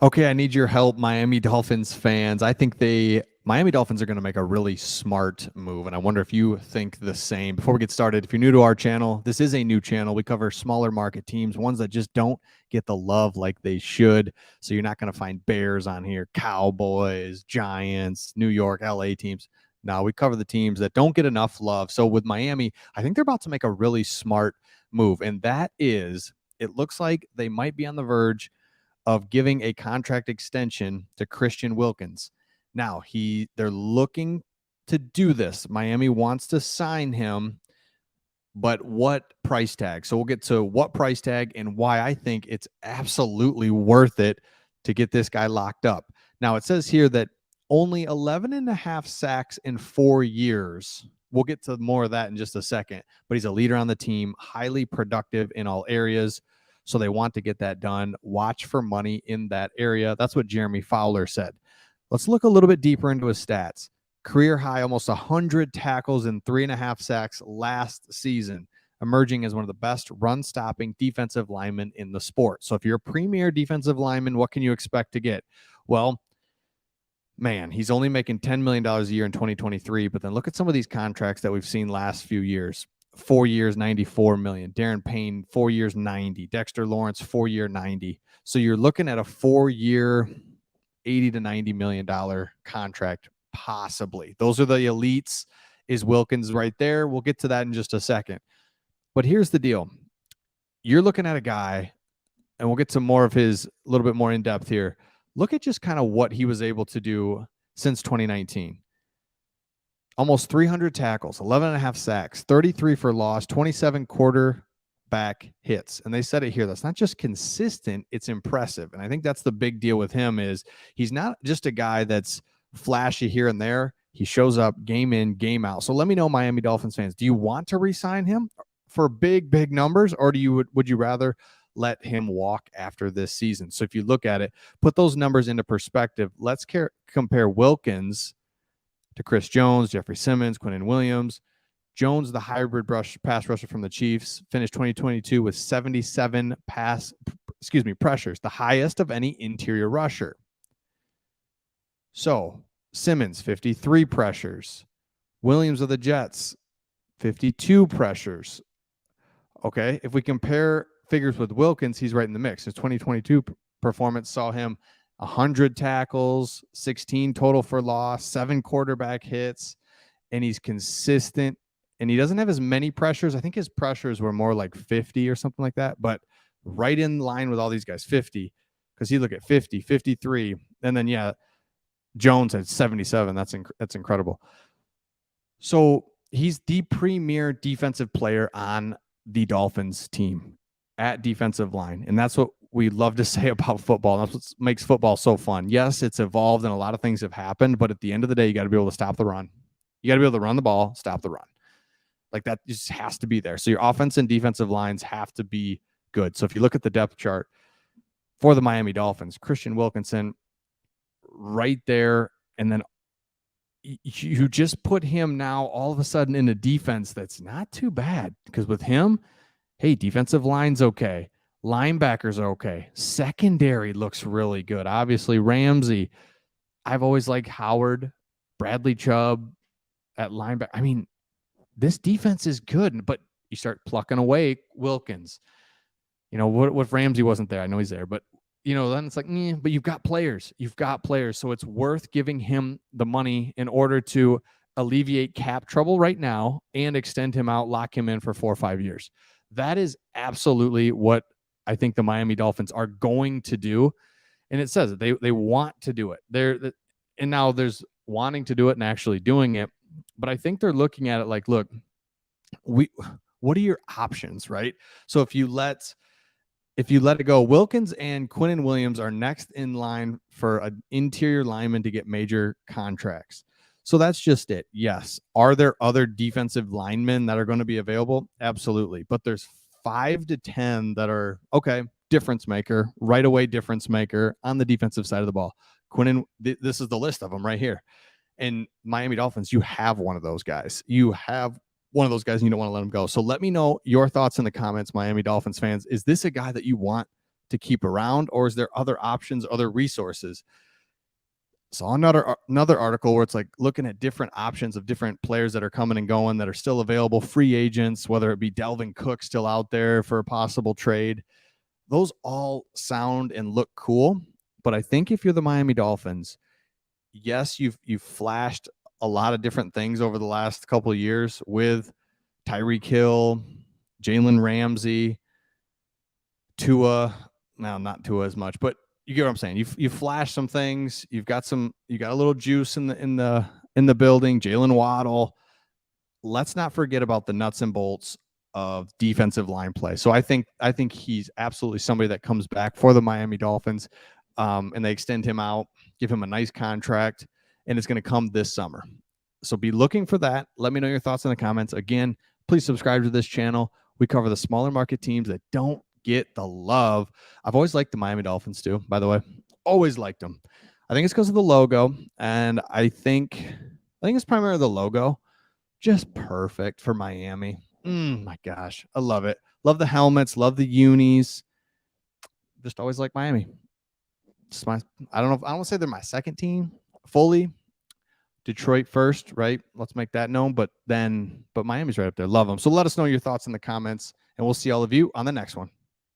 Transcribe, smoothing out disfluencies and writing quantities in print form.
Okay, I need your help, Miami Dolphins fans. I think Miami Dolphins are going to make a really smart move, and I wonder if you think the same. Before we get started, if you're new to our channel, this is a new channel. We cover smaller market teams, ones that just don't get the love like they should. So you're not going to find Bears on here, Cowboys, Giants, New York, LA teams. No, we cover the teams that don't get enough love. So with Miami, I think they're about to make a really smart move, and that is, it looks like they might be on the verge of giving a contract extension to Christian Wilkins. Now, they're looking to do this. Miami wants to sign him, but what price tag? So we'll get to what price tag and why I think it's absolutely worth it to get this guy locked up. Now, it says here that only 11 and a half sacks in 4 years. We'll get to more of that in just a second, but he's a leader on the team, highly productive in all areas. So they want to get that done. Watch for money in that area. That's what Jeremy Fowler said. Let's look a little bit deeper into his stats. Career high, almost 100 tackles and 3.5 sacks last season, emerging as one of the best run-stopping defensive linemen in the sport. So if you're a premier defensive lineman, what can you expect to get? Well, man, he's only making $10 million a year in 2023, but then look at some of these contracts that we've seen last few years. 4 years, $94 million. Darren Payne, 4 years, $90. Dexter Lawrence, 4-year, $90. So you're looking at a 4-year, $80 to $90 million contract, possibly. Those are the elites. Is Wilkins right there? We'll get to that in just a second. But here's the deal. You're looking at a guy, and we'll get to more of his, a little bit more in depth here. Look at just kind of what he was able to do since 2019. Almost 300 tackles, 11 and a half sacks, 33 for loss, 27 quarterback hits. And they said it here. That's not just consistent, it's impressive. And I think that's the big deal with him is he's not just a guy that's flashy here and there. He shows up game in, game out. So let me know, Miami Dolphins fans, do you want to re-sign him for big, big numbers, or would you rather let him walk after this season? So if you look at it, put those numbers into perspective. Let's compare Wilkins to Chris Jones, Jeffrey Simmons, Quinnen Williams. Jones, the hybrid pass rusher from the Chiefs, finished 2022 with 77 pressures, the highest of any interior rusher. So Simmons, 53 pressures. Williams of the Jets, 52 pressures. Okay, if we compare figures with Wilkins, he's right in the mix. His 2022 performance saw him 100 tackles, 16 total for loss, 7 quarterback hits, and he's consistent. And he doesn't have as many pressures. I think his pressures were more like 50 or something like that, but right in line with all these guys, 50, because you look at 50, 53, and then, yeah, Jones had 77. That's incredible. So he's the premier defensive player on the Dolphins team at defensive line, and that's what we love to say about football. That's what makes football so fun. Yes, it's evolved and a lot of things have happened, but at the end of the day, you got to be able to stop the run. You got to be able to run the ball, stop the run. Like that just has to be there. So your offense and defensive lines have to be good. So if you look at the depth chart for the Miami Dolphins, Christian Wilkinson right there, and then you just put him now all of a sudden in a defense that's not too bad, because with him, hey, defensive line's okay. Linebackers are okay. Secondary looks really good. Obviously, Ramsey. I've always liked Howard, Bradley Chubb at linebacker. I mean, this defense is good, but you start plucking away Wilkins. You know, what if Ramsey wasn't there? I know he's there, but, you know, then it's like, but you've got players. You've got players. So it's worth giving him the money in order to alleviate cap trouble right now and extend him out, lock him in for 4 or 5 years. That is absolutely what I think the Miami Dolphins are going to do. And it says they want to do it. And now there's wanting to do it and actually doing it. But I think they're looking at it like, look, what are your options, right? So if you let it go, Wilkins and Quinnen Williams are next in line for an interior lineman to get major contracts. So that's just it. Yes. Are there other defensive linemen that are going to be available? Absolutely. But there's 5 to 10 that are, okay, difference maker, right away difference maker on the defensive side of the ball. Quinnen, this is the list of them right here. And Miami Dolphins, you have one of those guys. You have one of those guys and you don't want to let him go. So let me know your thoughts in the comments, Miami Dolphins fans. Is this a guy that you want to keep around, or is there other options, other resources? Saw another article where it's like looking at different options of different players that are coming and going that are still available, free agents, whether it be Delvin Cook still out there for a possible trade. Those all sound and look cool, but I think if you're the Miami Dolphins, yes, you've flashed a lot of different things over the last couple of years with Tyreek Hill, Jalen Ramsey, Tua. Now, not Tua as much, but you get what I'm saying. You've flashed some things. You got a little juice in the building. Jalen Waddle. Let's not forget about the nuts and bolts of defensive line play. So I think he's absolutely somebody that comes back for the Miami Dolphins, and they extend him out, give him a nice contract, and it's going to come this summer. So be looking for that. Let me know your thoughts in the comments. Again, please subscribe to this channel. We cover the smaller market teams that don't get the love. I've always liked the Miami Dolphins too, by the way. Always liked them. I think it's because of the logo, and I think it's primarily the logo. Just perfect for Miami. My gosh, I love it. Love the helmets, love the unis. Just always like Miami. I don't want to say they're my second team fully. Detroit first, right? Let's make that known. But Miami's right up there. Love them. So let us know your thoughts in the comments, and we'll see all of you on the next one.